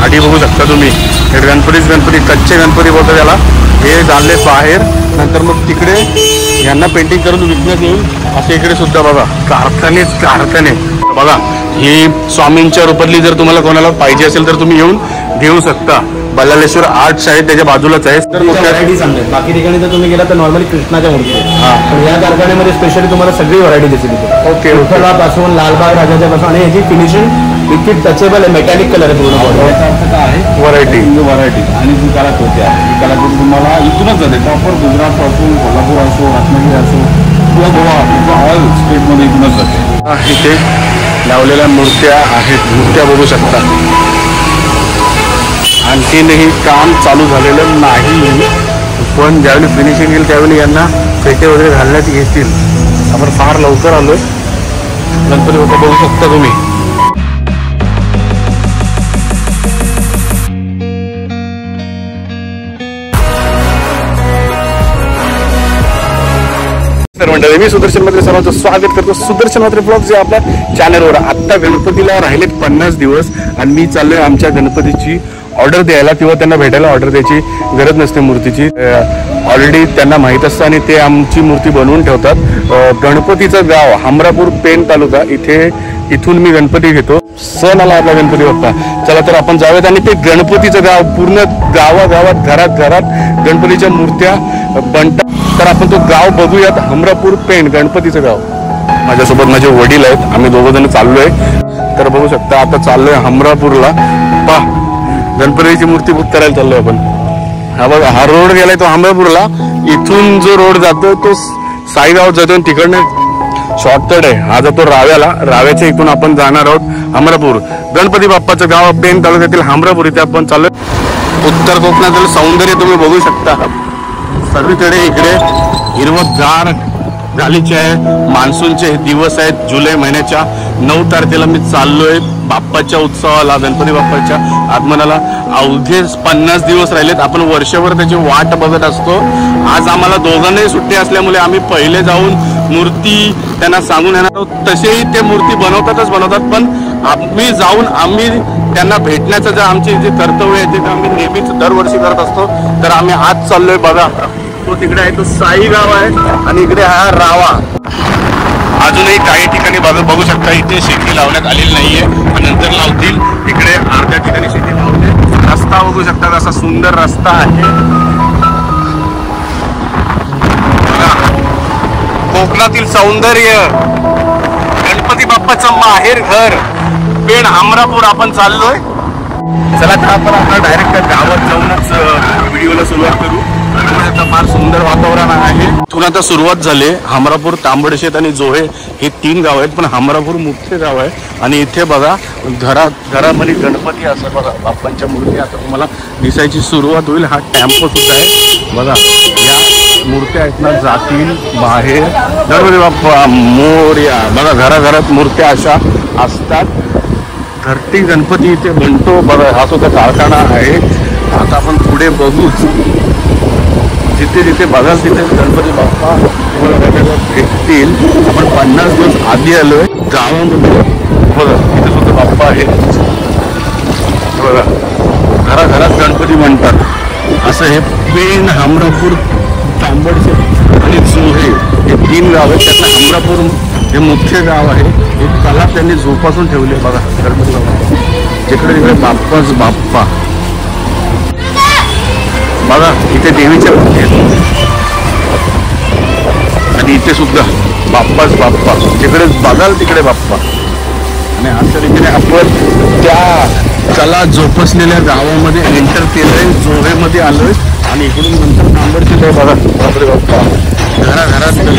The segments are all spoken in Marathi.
गाडी बघू शकता तुम्ही. हे गणपती कच्चे गणपती बोलतात त्याला. हे झाले बाहेर. नंतर मग तिकडे यांना पेंटिंग करून विकण्यात येईल. असे इकडे सुद्धा बघा कारखाने बघा. ही स्वामींच्या रूपातली जर तुम्हाला कोणाला पाहिजे असेल तर तुम्ही येऊन घेऊ शकता. बल्लाळेश्वर आर्ट शाळेत त्याच्या बाजूलाच आहे. तर व्हरायटी सांगते. बाकी ठिकाणी जर तुम्ही गेला तर नॉर्मली कृष्णाच्या मूर्ती आहे, पण या कारखान्यामध्ये स्पेशली तुम्हाला सगळी व्हरायटी दिसेल. ओके. पासून लालबाग राजाच्या पासून, आणि याची फिनिशिंग इतकी टचेबल आहे. मेकॅनिक कलर आहे पूर्ण बॉडी. आहे व्हरायटी आणि जी कलाकृती आहे ती कलाकृती तुम्हाला इथूनच जाते. प्रॉपर गुजरात पासून कोल्हापूर असो, रत्नागिरी असो किंवा गोवा, ऑल स्टेटमध्ये इथूनच जाते. इथे लावलेल्या मूर्त्या आहेत. मूर्त्या बघू शकता. आणखीनही काम चालू झालेलं नाही, पण ज्यावेळी फिनिशिंग येईल त्यावेळी यांना फेटे वगैरे घालण्यात येतील. आपण फार लवकर आलोय. गणपती बाप्पा बघू शकता तुम्ही. तर मंडळी, मी सुदर्शन म्हात्रे सर्वांचं स्वागत करतो सुदर्शन म्हात्रे ब्लॉग्स या आपल्या चॅनलवर. आत्ता गणपतीला राहिलेत 50 दिवस आणि मी चाललोय आमच्या गणपतीची ऑर्डर द्यायला किंवा त्यांना भेटायला. ऑर्डर द्यायची गरज नसते मूर्तीची, ऑलरेडी त्यांना माहीत असतं आणि ते आमची मूर्ती बनवून ठेवतात. गणपतीचं गाव हमरापूर, पेण तालुका, इथून मी गणपती घेतो. सण आला आपला गणपती बाप्पा. चला तर आपण जाऊयात आणि ते गणपतीचं गाव पूर्ण गावागावात घरात गणपतीच्या मूर्त्या बनतात. तर आपण तो गाव बघूयात. हमरापूर, पेण, गणपतीचं गाव. माझ्यासोबत माझे वडील आहेत. आम्ही दोघं जण चाललोय. तर बघू शकता आता चाललोय हमरापूरला. गणपतीची मूर्ती बुक करायला चाललोय आपण. हा बघा, हा रोड गेलाय तो हमरापूरला. इथून जो रोड जातो तो साईगाव जातो, तिकडनं शॉर्टकट आहे. हा जातो राव्याला. राव्याच्या इथून आपण जाणार आहोत हमरापूर. गणपती बाप्पाचं गाव पेण तालुक्यातील हमरापूर, इथे आपण चाललोय. उत्तर कोकणातील सौंदर्य तुम्ही बघू शकता. सर्वीकडे इकडे हिरवतगार गालीचे आहे. मान्सूनचे दिवस आहेत. जुलै महिन्याच्या 9 तारखेला मी चाललोय बाप्पाच्या उत्सवाला, गणपती बाप्पाच्या आगमनाला. अवघे 50 दिवस राहिलेत. आपण वर्षभर त्याची वाट बघत असतो. आज आम्हाला दोघांनाही सुट्टी असल्यामुळे आम्ही पहिले जाऊन मूर्ती त्यांना सांगून येणार आहोत. तसेही ते मूर्ती बनवतातच, पण आम्ही त्यांना भेटण्याचं जे आमचे जे कर्तव्य आहे ते आम्ही नेहमीच दरवर्षी करत असतो. तर आम्ही आज चाललोय. बघा, तो तिकडे आहे तो साई गाव आहे आणि इकडे हा रावा. अजूनही काही ठिकाणी बघू शकता इथे शेती लावण्यात आलेली नाहीये, नंतर लावतील. इकडे अर्ध्या ठिकाणी शेती लावते. रस्ता बघू शकता कसा सुंदर रस्ता आहे. कोकणातील सौंदर्य, गणपती बाप्पाचं माहेर घर पेण हमरापूर आपण चाललोय. चला तर आपण आपला डायरेक्ट गावात जाऊनच व्हिडिओला सुरुवात करू. फार सुंदर वातावरण आहे. इथून आता सुरुवात झाली. हमरापूर, तांबडशेत आणि जोहे हे 3 गाव आहेत, पण हमरापूर मुख्य गाव आहे. आणि इथे बघा घरामध्ये गणपती असं बघा बाप्पांच्या मूर्ती आता तुम्हाला दिसायची सुरुवात होईल. हा टेम्पो सुद्धा आहे बघा. या मूर्त्या आहेत ना जातील बाहेर. गणपती बाप्पा मोरया. बघा घराघरात मूर्त्या अशा असतात. घरटी गणपती इथे बनतो बघा. हा सुद्धा कारखाना आहे. आता आपण पुढे बघूच. जिथे जिथे बघाल तिथे गणपती बाप्पा भेटतील. आपण 50 दिवस आधी आलोय गावामध्ये. बघा इथे सुद्धा बाप्पा आहे. बघा घराघरात गणपती म्हणतात. असं हे पेण, हमरापूर, तांबडशेत आणि जोहे हे 3 गाव आहेत. त्यातलं हमरापूर हे मुख्य गाव आहे. एक कला त्यांनी जोपासून ठेवली आहे बघा गणपती बाप्पा. जिकडे तिकडे बाप्पाच बाप्पा. बघा इथे देवीच्या मूर्ती आहेत आणि इथे सुद्धा बाप्पाच बाप्पा. जिकडे बघाल तिकडे बाप्पा. आणि अशा रीतीने आपण त्या कला जोपासलेल्या गावामध्ये एंटर केलंय. जोहेमध्ये आलोय आणि इकडून नंतर तांबडशेत आहे बघा गणपती बाप्पा. घराघरात आणि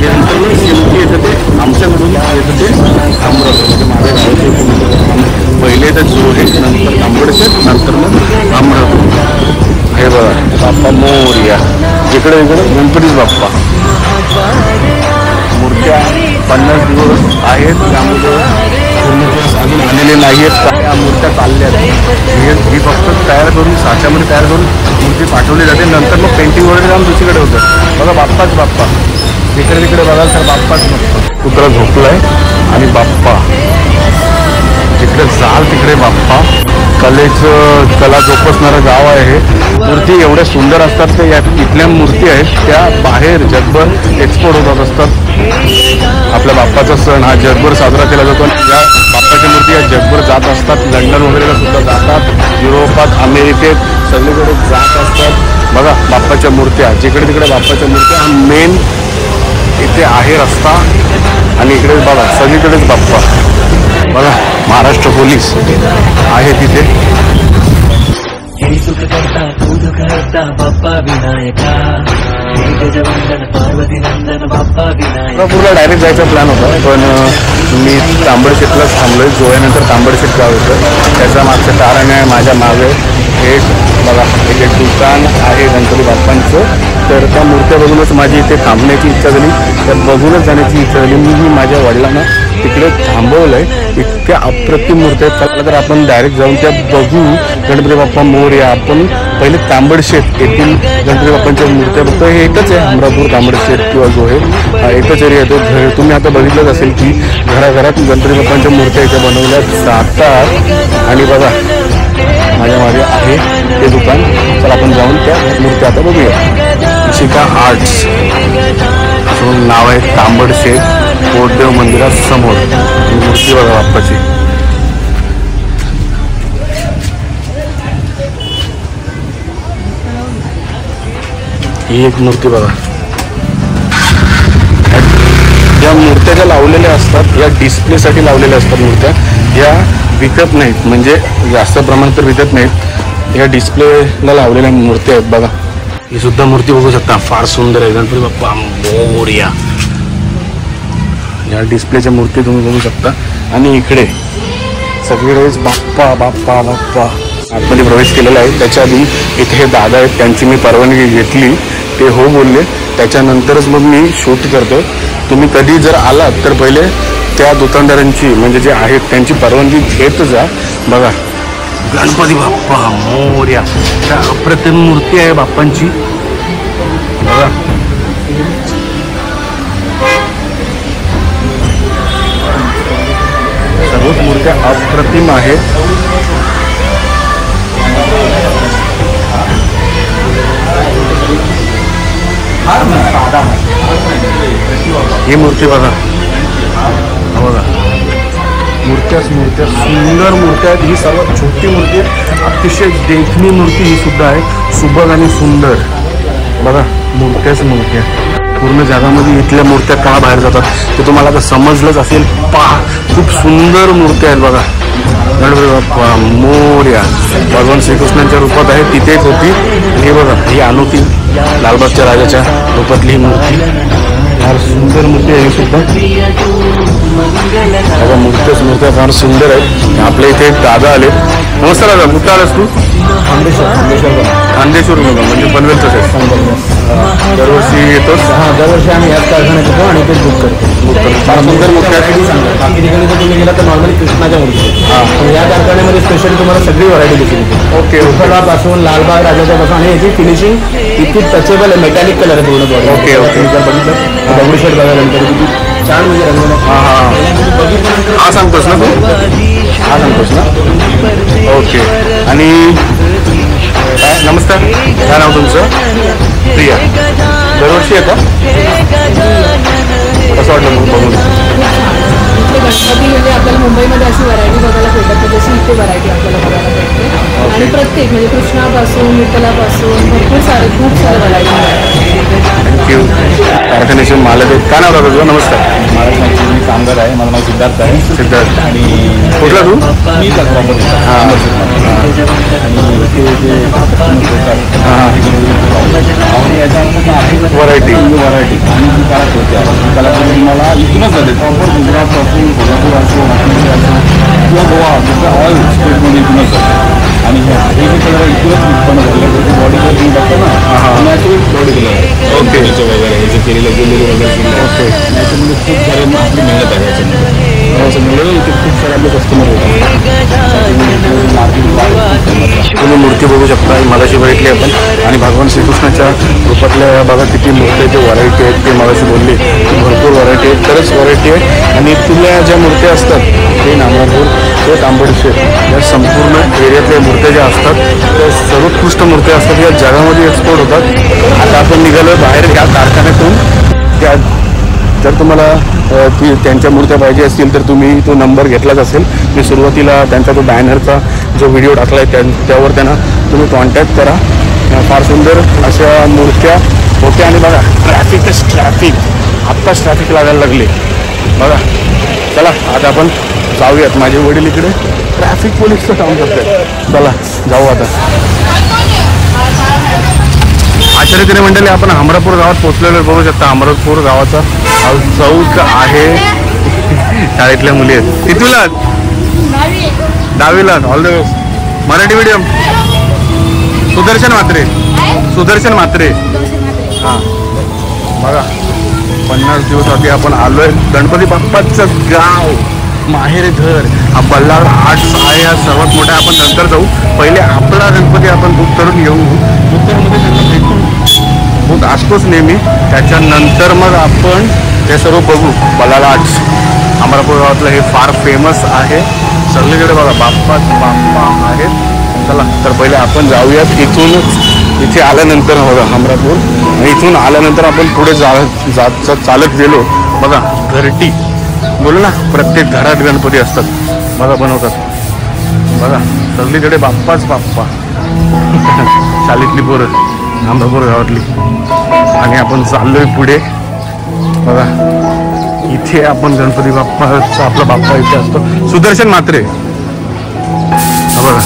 नंतर मग शिल्पी येतं ते आमच्याकडून येतं ते हमरापूर. माझ्या गावाचे पहिले तर जोहे, नंतर तांबडशेत, नंतर मग हमरापूर. हे बघा बाप्पा मोरया. इकडे इकडे गणपतीच बाप्पा. मूर्त्या 50 दिवस आहेत. त्यामुळे पूर्ण दिवस अजून आलेले नाही आहेत. त्या मूर्त्या चालल्या आहेत. ही फक्त तयार करून साच्यामध्ये तयार करून मूर्ती पाठवली जाते. नंतर मग पेंटिंग वगैरे जाऊन दुसरीकडे होतं. बघा बाप्पाच बाप्पा. जिकडे तिकडे बघाल तर बाप्पाच बाप्पा. कुत्रा झोपलाय आणि बाप्पा. जिकडे जाल तिकडे बाप्पा. कला जोपासणारं गाव आहे हे. मूर्ती एवढ्या सुंदर असतात की या इथल्या मूर्ती आहेत त्या बाहेर जगभर एक्सपोर्ट होत असतात. आपल्या बाप्पाचा सण हा जगभर साजरा केला जातो. या बाप्पाच्या मूर्ती या जगभर जात असतात. लंडन वगैरेला सुद्धा जातात. युरोपात, अमेरिकेत सगळीकडे जात असतात. बघा बाप्पाच्या मूर्त्या, जिकडे तिकडे बाप्पाच्या मूर्त्या. मेन इथे आहे रस्ता आणि इकडे बघा सगळीकडेच बाप्पा. बघा महाराष्ट्र पोलीस आहे तिथे. सुख करता दूध करता बाप्पा विनायका, गजवंदन पार्वती नंदन बाप्पा विनायका. कोल्हापूरला डायरेक्ट जायचा प्लॅन होता पण मी तांबडशेतलाच थांबलोय. जोयानंतर तांबडशेत गाव होतं. त्याच्या मागचं कारण आहे माझ्या मागे एक बघा एक दुकान आहे गणपती बाप्पांचं. तर त्या मूर्त्या बघूनच माझी इथे थांबण्याची इच्छा झाली. तर बघूनच जाण्याची इच्छा झाली. मी माझ्या वडिलांना तिकडे थांबवलंय. इतक्या अप्रतिम मूर्त्या आहेत. चला तर आपण डायरेक्ट जाऊन त्या बघू. गणपती बाप्पा मोरया. आपण पहिले तांबडशेत येथील गणपती बाप्पांच्या मूर्त्या बघतो. हे एकच आहे अमरापूर तांबडशेत किंवा जो आहे एकच एरिया येतो. तुम्ही आता बघितलंच असेल की घराघरात गणपती बाप्पांच्या मूर्त्या इथे बनवल्या जातात. आणि बघा माझ्या मागे आहे ते दुकान. चला आपण जाऊन त्या मूर्त्या आता बघूया. शिका आर्ट्स म्हणून नाव आहे. तांबडशेत कोटदेव मंदिरासमोर मूर्ती बघा बाप्पाची. ही एक मूर्ती बघा. या मूर्त्या ज्या लावलेल्या असतात या डिस्प्लेसाठी लावलेल्या असतात मूर्त्या. या विकत नाहीत, म्हणजे जास्त प्रमाणात तर विकत नाहीत. या डिस्प्लेला लावलेल्या मूर्त्या आहेत बघा. ही सुद्धा मूर्ती बघू शकता, फार सुंदर आहे. गणपती बाप्पा मोरया. या डिस्प्लेच्या मूर्ती तुम्ही बघू शकता. आणि इकडे सगळीकडेच बाप्पा बाप्पा बाप्पा. आतमध्ये प्रवेश केलेला आहे. त्याच्या आधी इथे हे दादा आहेत, त्यांची मी परवानगी घेतली. ते हो बोलले. त्याच्यानंतरच मग मी शूट करतो. तुम्ही कधी जर आलात तर पहिले त्या दुकानदारांची म्हणजे जे आहेत त्यांची परवानगी घेत जा. बघा गणपती बाप्पा मोरया. त्या अप्रतिम मूर्ती आहे बाप्पांची बघा. सर्वच मूर्त्या अप्रतिम आहेत. ही मूर्ती बघा. बघा मूर्त्याच मूर्त्या, सुंदर मूर्त्या आहेत. ही सर्वात छोटी मूर्ती आहे. अतिशय देखणी मूर्ती ही सुद्धा आहे. सुबक आणि सुंदर. बघा मूर्त्याच मूर्त्या. पूर्ण जगामध्ये इथल्या मूर्त्या का बाहेर जातात ते तुम्हाला आता समजलंच असेल. पहा खूप सुंदर मूर्त्या आहेत बघा. गणपती बाप्पा मोरया भगवान श्रीकृष्णांच्या रूपात आहे. तिथेच होती. हे बघा ही अनोखी लालबागच्या राजाच्या रूपातली ही मूर्ती. फार सुंदर मूर्ती आहे ही सुद्धा. बघा मूर्त्या फार सुंदर आहेत. आपल्या इथे एक दादा आले. नमस्कार दादा, कुठं आलास तू? खांदेश्वर म्हणजे पनवेलचंच आहे. दरवर्षी येतोस? हां, दरवर्षी आम्ही याच कारखान्यात येतो आणि ते बुक करतो. फार सुंदर मूर्ती आहे. बाकी ठिकाणी जर तुम्ही गेला तर नॉर्मली कृष्णाच्या मूर्ती. पण या कारखान्यामध्ये स्पेशली तुम्हाला सगळी व्हरायटी दिसून येते. ओके. पासून लालबाग राजाच्या पासून. आणि याची फिनिशिंग इतकी टचेबल आहे. मेटॅलिक कलर आहे पूर्ण बॉडी. Okay okay. जर बघितलं दगडूशेठ बघायला किती छान म्हणजे रंगवलं. हा सांगतोस ना तू? हा सांगतोस ना? ओके. आणि काय नमस्कार, काय नाव तुमचं? प्रिया. दरवर्षी येतं? कसं वाटलं मग बघून? गणपती म्हणजे आपल्याला मुंबईमध्ये अशी व्हरायटी बघायला भेटत नाही जशी इथे व्हरायटी आपल्याला बघायला भेटते. आणि प्रत्येक म्हणजे कृष्णापासून विठ्ठलापासून भरपूर सारे खूप सारे व्हरायटी आहेत. थँक्यू. कारखान्याचे मालक आहेत. काय नाव तुझं? नमस्कार. मी कामगार आहे. माझं नाव सिद्धार्थ आहे. सिद्धार्थ. आणि कुठला तू? मी प्रॉपर्टी हां व्हरायटी आणि ती काळात होत्या. कलाकृती मला इथूनच जाते. प्रॉपर गुजरातपासून कोल्हापूर असो, रत्नागिरी असो किंवा गोवा जसं ऑल स्टेटमध्ये इथूनच जाते. आणि हे जे कलर इथूनच उत्पन्न झालेलं आहे. बॉडी कलर तुम्ही बघता ना, नॅचरल बॉडी कलर आहे. ओके. वगैरे हे जे केलेलं ज्वेलरी वगैरे केलं. ओके. त्याच्यामध्ये खूप सारे आपली मेहनत आहे याच्यामध्ये. इथे खूप सारे आपले कस्टमर होतात. तुम्ही मूर्ती बघू शकता. मगाशी बघितली आपण. आणि भगवान श्रीकृष्णाच्या रूपातल्या बघा किती मूर्त्याची व्हरायटी आहेत. ते मगाशी बोलली भरपूर व्हरायटी आहेत. खरंच व्हरायटी आहे. आणि इथल्या ज्या मूर्त्या असतात ते नामरापूर ते तांबडशेत या संपूर्ण एरियात राज्यातल्या मूर्त्या ज्या असतात त्या सर्वोत्कृष्ट मूर्त्या असतात, या जगामध्ये एक्सपोर्ट होतात. आता आपण निघालो बाहेर या कारखान्यातून. त्या जर तुम्हाला त्यांच्या मूर्त्या पाहिजे असतील तर तुम्ही तो नंबर घेतलाच असेल. मी सुरुवातीला त्यांचा तो बॅनरचा जो व्हिडिओ टाकला आहे त्यावर त्यांना तुम्ही कॉन्टॅक्ट करा. फार सुंदर अशा मूर्त्या होत्या. आणि बघा ट्रॅफिक आत्ताच ट्रॅफिक लागायला लागले बघा. चला आता आपण जाऊयात. माझे वडील इकडे ट्रॅफिक पोलीसचं काम करतात. चला जाऊ आता. आश्चर्यकरी मंडळी, आपण हमरापूर गावात पोहोचलेलो बघू शकता. हमरापूर गावाचा चौक आहे. शाळेतल्या मुली आहेत. कितवीला? 10वीला. All the best. Marathi medium. Sudarshan Mhatre हां बघा. 50 दिवस आधी आपण आलोय गणपती बाप्पाचं गाव, माहेर घर. हा बल्लाळ आर्ट्स आहे, हा सर्वात मोठा. आपण नंतर जाऊ. पहिले आपला गणपती आपण बुक करून येऊ. बुकरमध्ये त्यांना भेटून बुक असतोच नेहमी. त्याच्यानंतर मग आपण हे सर्व बघू. बल्लाळ आर्ट्स अमरापूर गावातलं हे फार फेमस आहे. सगळीकडे बघा बाप्पा आहेत. चला तर पहिले आपण जाऊयात इथूनच. इथे आल्यानंतर बघा हमरापूर. इथून आल्यानंतर आपण पुढे चालत गेलो बघा. घरटी बोलू ना, प्रत्येक घरात गणपती असतात बघा, बनवतात बघा. सगळीकडे बाप्पा शाळेतली पोरं हमरापूर गावातली. आणि आपण चाललोय पुढे बघा. इथे आपण गणपती बाप्पाचा आपला बाप्पा इथे असतो. सुदर्शन म्हात्रे बघा.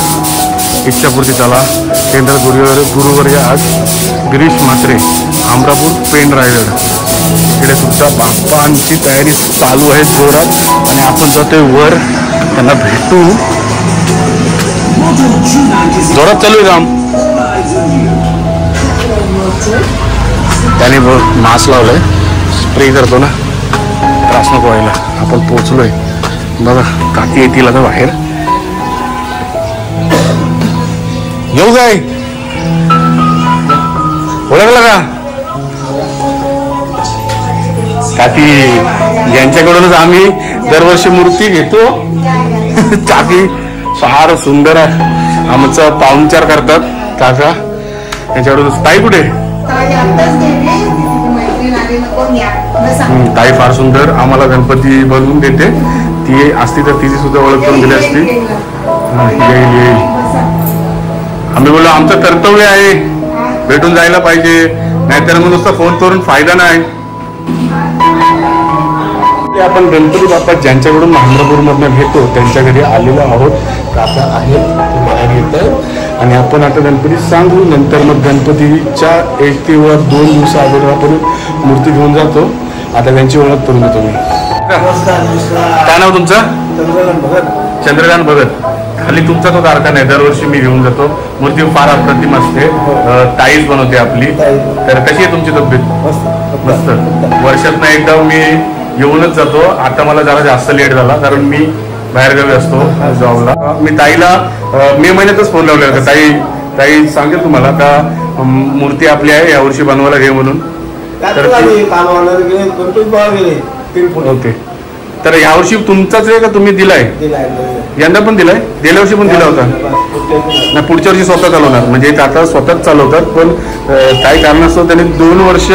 इच्छापूर्ती चला. केंद्र गुरुवर्य आज गिरीश म्हात्रे, हमरापूर पेण रायगड. इकडे सुद्धा बाप्पांची तयारी चालू आहे जोरात. आणि आपण जातोय वर त्यांना भेटू. जोरात चालू आहे काम. त्याने मास्क लावलाय, स्प्रे करतो ना, त्रास नको व्हायला. आपण पोहोचलोय बघा. काकी येतील आता बाहेर. येऊ काय ओळखलं का काकी? यांच्याकडूनच आम्ही दरवर्षी मूर्ती घेतो. काकी फार सुंदर आहे. आमचा पाहुणचार करतात काका. यांच्याकडूनच. ताई कुठे? ताई फार सुंदर आम्हाला गणपती बनवून देते. ती असती तर तिची सुद्धा ओळख करून दिली असती. येईल. आम्ही बोललो आमचं कर्तव्य आहे, भेटून जायला पाहिजे, नाहीतर मग नुसतं फोन करून फायदा नाही. आपण गणपती बाप्पा ज्यांच्याकडून हमरापूरमधनं घेतो त्यांच्या घरी आलेलो आहोत. काका आहेत, ते बाहेर येत आहेत. आणि आपण आता गणपती सांगू. नंतर मग गणपतीच्या 1 किंवा 2 दिवसा अगोदर आपण मूर्ती घेऊन जातो. आता त्यांची ओळख करून देतो मी. काय नाव तुमचं? चंद्रकांत भगत. खाली तुमचा तो कारखाना आहे. दरवर्षी मी घेऊन जातो. मूर्ती फार अप्रतिम असते. ताईच बनवते आपली. तर कशी आहे तुमची तब्येत? मस्त. वर्षातनं एकदा मी येऊनच जातो. आता मला जरा जास्त लेट झाला कारण मी बाहेरगावी असतो जॉबला. मी ताईला मे महिन्यातच फोन लावलेला होता. ताई सांगेल तुम्हाला का मूर्ती आपली आहे यावर्षी बनवायला घे म्हणून. तर ओके. तर यावर्षी तुमचाच आहे का तुम्ही दिलाय? यंदा पण दिलाय? गेल्या वर्षी पण दिला होता ना? पुढच्या वर्षी स्वतः चालवणार म्हणजे आता स्वतःच चालवतात. पण काही कारणास्तव त्यांनी 2 वर्ष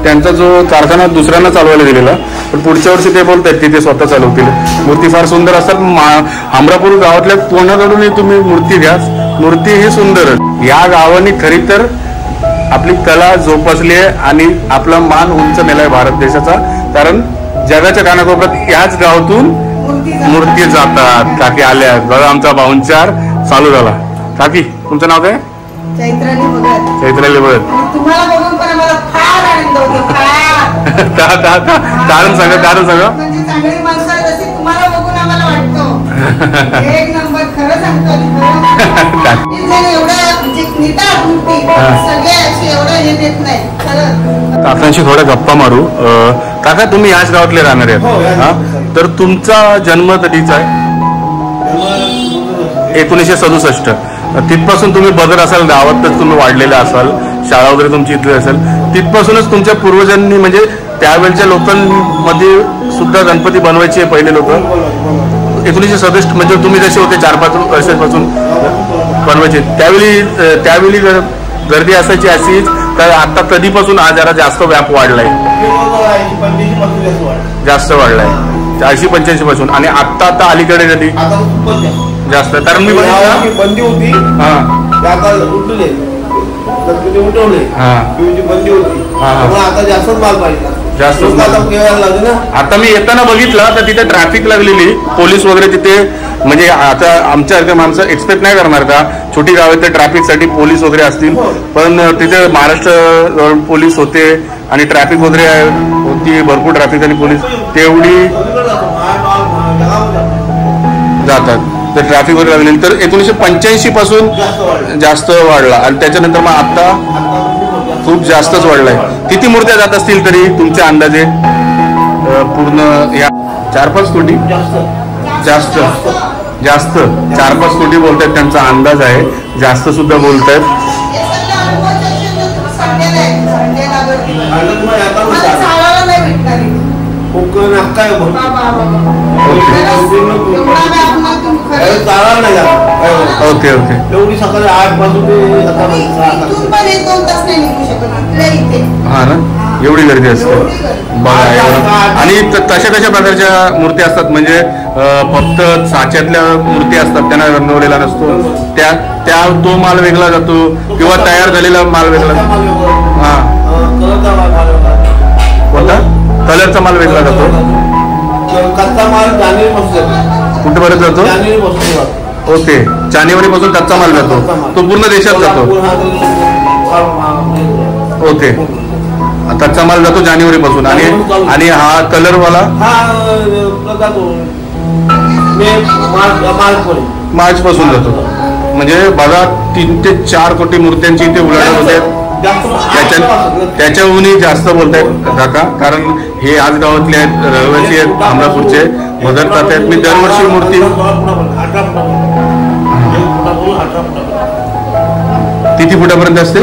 त्यांचा जो कारखाना दुसऱ्यांना चालवायला दिलेला. पण पुढच्या वर्षी ते बोलतायत की ते स्वतः चालवतील. मूर्ती फार सुंदर असतात. हमरापूर गावातल्या कोणाकडूनही तुम्ही मूर्ती घ्या, मूर्ती ही सुंदर. या गावाने खरी तर आपली कला जोपासली आहे आणि आपला मान उंच नेलाय भारत देशाचा. कारण जगाच्या कानाकोपऱ्यात याच गावातून मूर्ती जातात. काकी आल्या बघा. आमचा पाहुणचार चालू झाला. काकी तुमचं नाव काय? चैत्राली भगत. तुम्हाला बघून पण आम्हाला फार आनंद होतो. कारण सांगा. म्हणजे चांगली माणसं आहेत अशी तुम्हाला बघून आम्हाला वाटतो. एक नंबर. खरं सांगतो. एवढं म्हणजे नेतात मूर्ती सगळे अशी एवढं हे देत नाही. खरं काकांशी थोड्या गप्पा मारू. काका तुम्ही याच गावातले राहणार आहेत हा? तर तुमचा जन्म कधीचा आहे? 1967. तिथपासून तुम्ही बघत असाल, गावातच तुम्ही वाढलेले असाल, शाळा वगैरे तुमची इथली असेल. तिथपासूनच तुमच्या पूर्वजांनी म्हणजे त्यावेळच्या लोकांमध्ये सुद्धा गणपती बनवायचे पहिले लोक. 1967 म्हणजे तुम्ही जसे होते 4-5 वर्षापासून परवाचे त्यावेळी गर्दी असायची अशीच, तर आता कधीपासून हा जरा जास्त व्याप वाढलाय, जास्त वाढलाय 40-85 पासून. आणि आता अलीकडे कधी जास्त, कारण मी बंदी होती हा आता उठले उठवले बंदी होती, आता जास्तच माल पाहिजे, जास्त लागले ना. आता मी येताना बघितलं तर तिथे ट्रॅफिक लागलेली, पोलीस वगैरे तिथे. म्हणजे आता आमच्यासारख्या माणसं एक्सपेक्ट नाही करणार का छोटी गाव आहे तर ट्रॅफिकसाठी पोलीस वगैरे असतील, पण तिथे महाराष्ट्र पोलीस होते आणि ट्रॅफिक वगैरे होती, भरपूर ट्रॅफिक आणि पोलीस तेवढी जातात, तर ट्रॅफिक वगैरे लागलेली. तर 1985 पासून जास्त वाढला आणि त्याच्यानंतर मग आता खूप जास्तच वाढलाय. किती मूर्त्या जात असतील तरी तुमच्या अंदाजे पूर्ण या 4-5 कोटी? जास्त 4-5 कोटी बोलतायत, त्यांचा अंदाज आहे, जास्त सुद्धा बोलतायत. ओके ओके एवढी सकाळी 8 पासून हा ना, एवढी गर्दी असते बघा एवढं. आणि तशा प्रकारच्या मूर्ती असतात, म्हणजे फक्त साच्यातल्या मूर्ती असतात, त्यांना रंगवलेला नसतो, त्या तो माल वेगळा जातो किंवा तयार झालेला माल वेगळा. हा कोणता कलरचा माल वेगळा जातो, कच्चा माल जानेवारी कुठेपर्यंत जातो? ओके, जानेवारी पासून कच्चा माल जातो, तो पूर्ण देशात जातो. ओके, कच्चा माल जातो जानेवारी पासून. आणि हा कलरवाला मार्च पासून जातो. म्हणजे बघा 3 ते 4 कोटी मूर्त्यांची इथे उलाढाल होते. त्याच्याहूनही जास्त बोलतायत काका, कारण हे आज गावातले आहेत, रहिवासी आहेत, अमरापूरचे मदरतात आहेत. मी दरवर्षी मूर्ती किती फुटापर्यंत असते?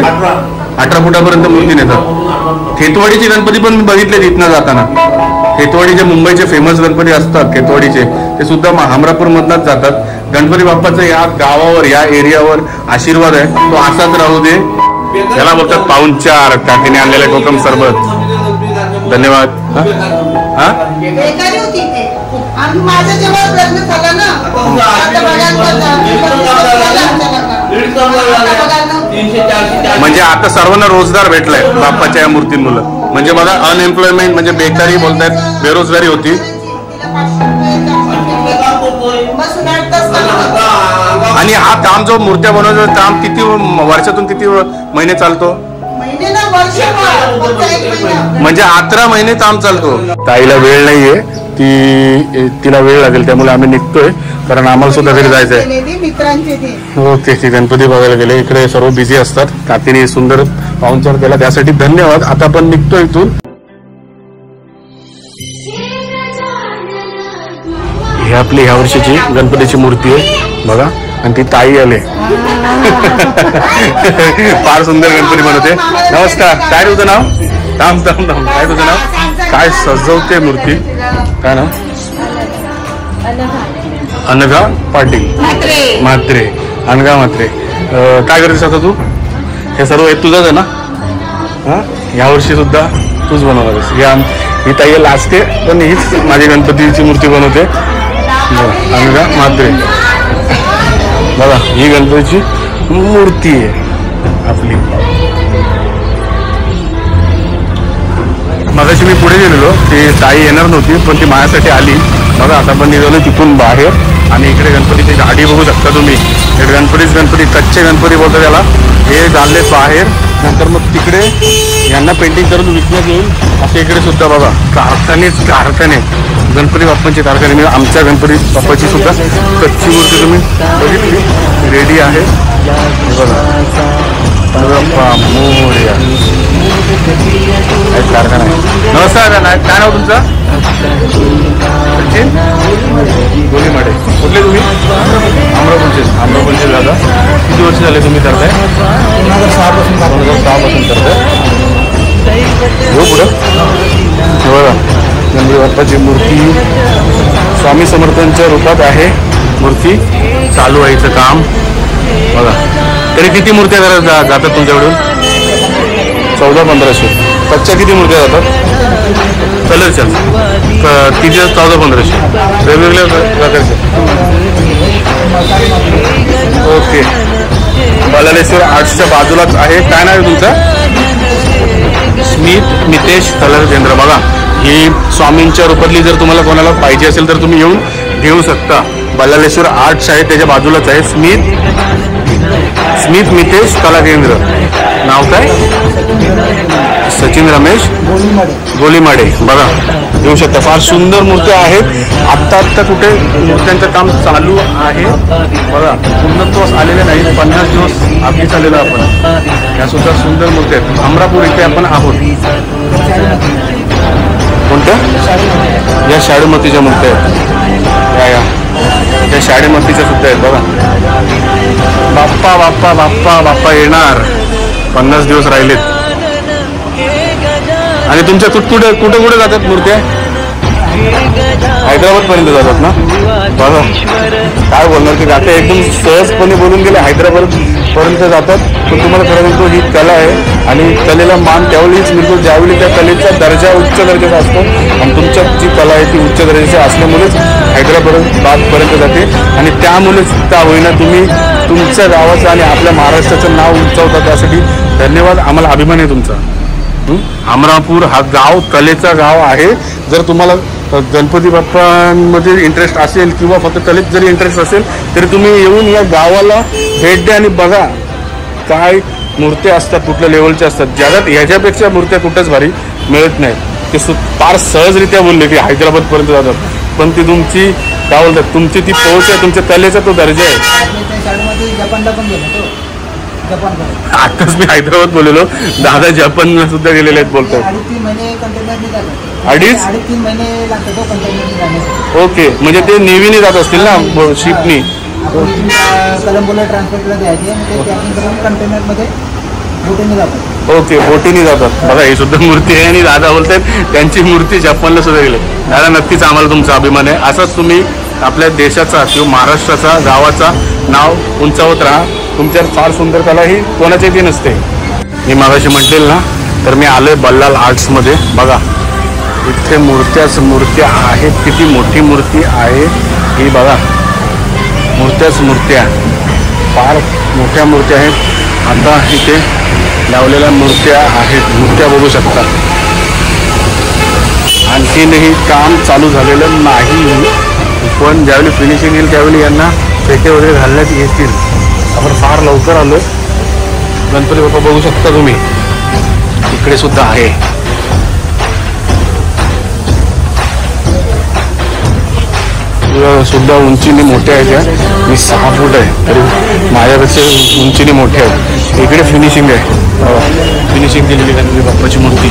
18 फुटापर्यंत मूर्ती नेतात. खेतवाडीचे गणपती पण मी बघितले तिथनं जाताना. खेतवाडीचे मुंबईचे फेमस गणपती असतात खेतवाडीचे, ते सुद्धा अमरापूर मधनच जातात. गणपती बाप्पाचा या गावावर, या एरियावर आशीर्वाद आहे, तो असाच राहू दे. याला बोलतात पाहुणचार, काकीने आणलेले कोकम सरबत. धन्यवाद. हा माझ्या जेव्हा लग्न झालं ना, म्हणजे आता सर्वांना रोजगार भेटलाय बाप्पाच्या या मूर्तींमुळे. म्हणजे बघा अनएम्प्लॉयमेंट म्हणजे बेकारी बोलतायत, बेरोजगारी होती. आणि हा काम जो मूर्त्या बनवण्याचं काम किती वर्षातून किती महिने चालतो? म्हणजे 18 महिने काम चालतो. ताईला वेळ नाहीये, तिला वेळ लागेल, त्यामुळे आम्ही निघतोय, कारण आम्हाला सुद्धा घरी जायचंय. ओके, ती गणपती बघायला गेले. इकडे सर्व बिझी असतात. काकीने सुंदर पाहुणचार केला, त्यासाठी धन्यवाद. आता आपण निघतो इथून. ही आपली ह्या वर्षीची गणपतीची मूर्ती आहे बघा, आणि ती ताई आले. फार सुंदर गणपती बनवते. नमस्कार, काय तुझं नाव? थांब, काय तुझं नाव? काय सजवते मूर्ती, काय नाव? अनघा पाटील म्हात्रे. अनघा म्हात्रे. काय करतेस आता तू? हे सर्व हे तुझंच आहे ना? हा, यावर्षी सुद्धा तूच बनवणारस. ही ताई लाजते, पण हीच माझी गणपतीची मूर्ती बनवते. अनघा म्हात्रे. बघा, ही गणपतीची मूर्ती आहे आपली. मगाशी मी पुढे गेलेलो, ती ताई येणार नव्हती, पण ती माझ्यासाठी आली. बघा, आता पण निघालो तिथून बाहेर, आणि इकडे गणपतीची गाडी बघू शकता तुम्ही. गणपती कच्चे गणपती बोलतात त्याला. हे झाले बाहेर, नंतर मग तिकडे यांना पेंटिंग करून विकण्यात येईल. असे इकडे सुद्धा बघा कारखाने गणपती बाप्पांचे कारखाने. म्हणजे आमच्या गणपती बाप्पाची सुद्धा कच्ची मूर्ती तुम्ही बघितली, रेडी आहे. बघा, मोरया कारखाना आहे. नमस्कार, काय नाव तुमचं? सचिन गोलीमाडे. कुठले तुम्ही? अमरापूरचे दादा. किती वर्ष झाले तुम्ही करताय? 2006 करताय. हो पुढं बघा, गणपती बाप्पाची मूर्ती स्वामी समर्थांच्या रूपात आहे. मूर्ती चालू व्हायचं काम बघा. तरी किती मूर्त्या जातात तुमच्याकडून? 1400-1500. कच्च्या किती मूर्त्या जातात? कलरच्या किती? 1400-1500 वेगवेगळ्या प्रकारच्या. ओके. बल्लाळेश्वर आर्ट्सच्या बाजूलाच आहे. काय नाव आहे तुमचं? स्मित मितेश कलर केंद्र. बघा, ही स्वामींच्या रूपातली जर तुम्हाला कोणाला पाहिजे असेल तर तुम्ही येऊन घेऊ शकता. बल्लाळेश्वर आर्ट्स आहे, त्याच्या बाजूलाच आहे. स्मित मितेश कला केंद्र. नाव काय? सचिन रमेश गोलीमाडे. बघा, येऊ शकता. फार सुंदर मूर्त्या आहेत. आत्ता कुठे मूर्त्यांचं काम चालू आहे. बघा, पूर्णत्वास आलेले नाहीत. 50 दिवस आधी चाललेलं आपण. या सुद्धा सुंदर मूर्त्या आहेत. अमरापूर इथे आपण आहोत. कोणत्या? या शाडूमतीच्या मूर्त्या आहेत. या शाडूमतीच्या सुद्धा आहेत. बघा, बाप्पा बाप्पा बाप्पा बाप्पा येणार. 50 दिवस राहिलेत. आणि तुमच्या कुठे कुठे जातात मूर्त्या? हैदराबाद पर्यंत जातात ना? बघा, काय बोलणार की आता एकदम सहजपणे बोलून गेले. हैदराबाद पर्यंत जातात. पण तुम्हाला खरं म्हणतो, ही कला आहे आणि कलेला मान त्यावेळीच मिळतो ज्यावेळी त्या कलेचा दर्जा उच्च दर्जाचा असतो. आणि तुमच्यात जी कला आहे ती उच्च दर्जाची असल्यामुळेच हैदराबादपर्यंत जाते. आणि त्यामुळेच त्या होईना तुम्ही तुमच्या गावाचं आणि आपल्या महाराष्ट्राचं नाव उंचावता. त्यासाठी धन्यवाद. आम्हाला अभिमान आहे तुमचा. अमरापूर हा गाव कलेचा गाव आहे. जर तुम्हाला गणपती बाप्पांमध्ये इंटरेस्ट असेल किंवा फक्त कलेत जरी इंटरेस्ट असेल तरी तुम्ही येऊन या गावाला भेट द्या आणि बघा काय मूर्त्या असतात, कुठल्या लेवलच्या असतात. जगात ह्याच्यापेक्षा मूर्त्या कुठंच भारी मिळत नाहीत. ते फार सहजरित्या बोलले की हैदराबादपर्यंत जातात. पण ती तुमची काय बोलतात, तुमची ती पोहोच आहे, तुमच्या कलेचा तो दर्जा आहे. आताच मी हैदराबाद बोललेलो. दादा जपानला सुद्धा गेलेले आहेत बोलतात. 2.5-3 महिने लागतात. ओके, म्हणजे ते नेव्हीने जात असतील ना, शिपनी. कलंबोला ट्रान्सपोर्टला द्यायचे कंटेनरमध्ये बोटीने जातात. ओके, बोटीने जातात. बघा, ही सुद्धा मूर्ती आहे आणि दादा बोलतात त्यांची मूर्ती जपानला सुद्धा गेले. दादा, नक्कीच आम्हाला तुमचा अभिमान आहे. असाच तुम्ही आपल्या देशाचा किंवा महाराष्ट्राचा गावाचा नाव उंचावत राहा. तुमच्यात फार सुंदर कला ही कोणाच्या इथे नसते. मी मागाशी म्हटलेल ना, तर मी आलोय बल्लाळ आर्ट्समध्ये. बघा, इथे मूर्त्या आहेत. किती मोठी मूर्ती आहे ही बघा. मूर्त्या फार मोठ्या मूर्त्या आहेत. आता इथे लावलेल्या मूर्त्या आहेत. मूर्त्या बघू शकता. आणखीनही काम चालू झालेलं नाही. पण ज्यावेळी फिनिशिंग येईल त्यावेळी यांना पेटे वगैरे घालण्यात येतील. आपण फार लवकर आलो. गणपती बाप्पा बघू शकता तुम्ही. इकडे सुद्धा आहे. सुद्धा उंचीने मोठ्या आहेत. त्या मी 6 फूट आहे तरी माझ्यापेक्षा उंचीने मोठे आहेत. इकडे फिनिशिंग आहे. फिनिशिंग केलेली गणपती बाप्पाची मूर्ती.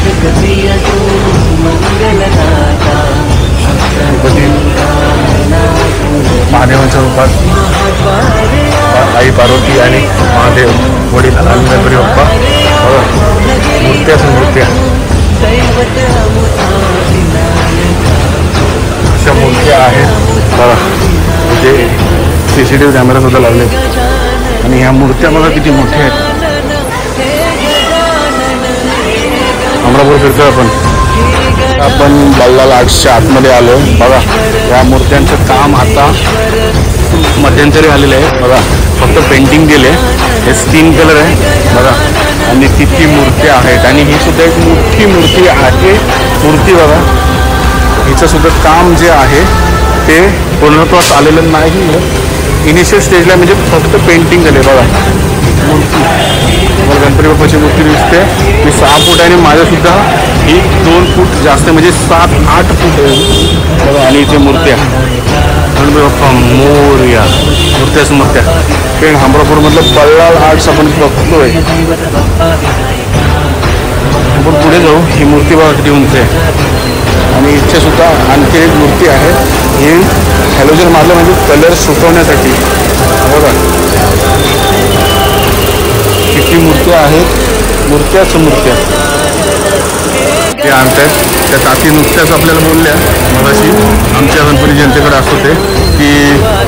महादेवाच्या रूपात आई पार्वती आणि महादेव वडील आणि गणपती बाप्पा. मूर्त्या अशा मूर्त्या आहेत. बघा, इथे CCTV कॅमेरा सुद्धा लावले आणि ह्या मूर्त्या बघा किती मोठ्या आहेत. अमरापूर फिरतोय आपण बल्लाळ आर्ट्सच्या आतमध्ये आलो. बघा, या मूर्त्यांचं काम आता मध्यंतरी आलेलं आहे. बघा, फक्त पेंटिंग केले. हे स्किन कलर आहे बघा. आणि किती मूर्त्या आहेत. आणि ही सुद्धा एक मोठी मूर्ती आहे. मूर्ती बघा, हिचं सुद्धा काम जे आहे ते पूर्णत्वास आलेलं नाही. इनिशियल स्टेजला म्हणजे फक्त पेंटिंग झाले. बघा, मूर्ती गणपती बाप्पाची मूर्ती दिसते. मी 6 फूट आहे आणि माझ्यासुद्धा ही 2 फूट जास्त म्हणजे 7-8 फूट आहे बघा. आणि इथे मूर्त्या गणपती बाप्पा मोरया. मूर्त्या पेन अमरापूरमधलं बल्लाळ आर्ट्स आपण बघतोय. आपण पुढे जाऊ. ही मूर्ती बघा किती उंच आहे. आणि इथे सुद्धा आणखी एक मूर्ती आहे. ही हॅलोजन मारलं म्हणजे कलर सुकवण्यासाठी. बघा किती मूर्त्या आहेत. मूर्त्या ते आणतात. त्या ताती नुकत्याच आपल्याला बोलल्या मगाशी आमच्या गणपती जनतेकडे असं होते की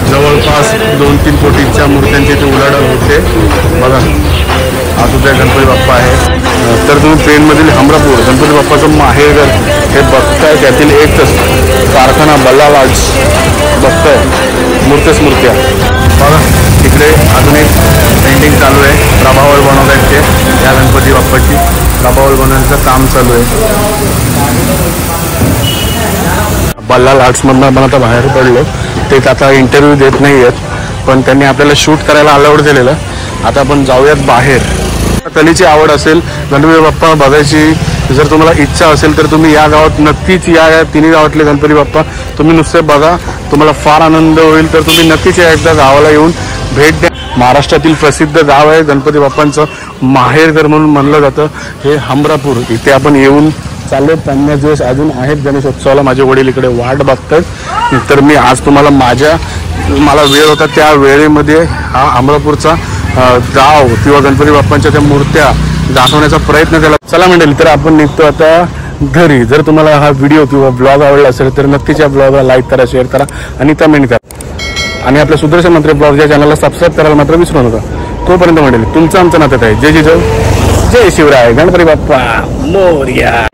जवळपास 2-3 कोटींच्या मूर्त्यांची इथे उलाढाल होते. बघा, प्रसिद्ध गणपती बाप्पा आहे. तर तुम्ही ट्रेनमधील हमरापूर गणपती बाप्पाचं माहेरघर हे बघताय. त्यातील एकच कारखाना बल्लाल आर्ट्स बघताय. मूर्त्या बघा तिकडे अजून एक पेंटिंग चालू आहे. प्रभावळ बनवत आहेत ते या गणपती बाप्पाची प्रभावळ बनवण्याचं काम चालू आहे. बल्लाल आर्ट्समधनं आपण आता बाहेर पडलो. ते आता इंटरव्ह्यू देत नाही आहेत पण त्यांनी आपल्याला शूट करायला अलाउड दिलेलं. आता आपण जाऊयात बाहेर. कलेची आवड असेल गणपती बाप्पा बघायची जर तुम्हाला इच्छा असेल तर तुम्ही या गावात नक्कीच या तिन्ही गावातले गणपती बाप्पा तुम्ही नुसते बघा. तुम्हाला फार आनंद होईल. तर तुम्ही नक्कीच या एकदा गावाला येऊन भेट द्या. महाराष्ट्रातील प्रसिद्ध गाव आहे गणपती बाप्पांचं माहेरघर म्हणून म्हणलं जातं हे हमरापूर. इथे आपण येऊन चालले. 50 दिवस अजून आहेत गणेशोत्सवाला. माझे वडील इकडे वाट बघतात. तर मी आज तुम्हाला मला वेळ होता त्या वेळेमध्ये हा हमरापूरचा गाव किंवा गणपती बाप्पांच्या त्या मूर्त्या दाखवण्याचा प्रयत्न केला. चला मंडळी तर आपण निघतो आता घरी. जर तुम्हाला हा व्हिडिओ किंवा ब्लॉग आवडला असेल तर नक्कीच या ब्लॉगला लाईक करा, शेअर करा आणि कमेंट करा. आणि आपल्या सुदर्शन मंत्री ब्लॉग या चॅनलला सबस्क्राईब करायला मात्र विसरू नका. तोपर्यंत मंडळी तुमचं आमचं नातं आहे. जय जिजाऊ जय शिवराय. गणपती बाप्पा मोरया.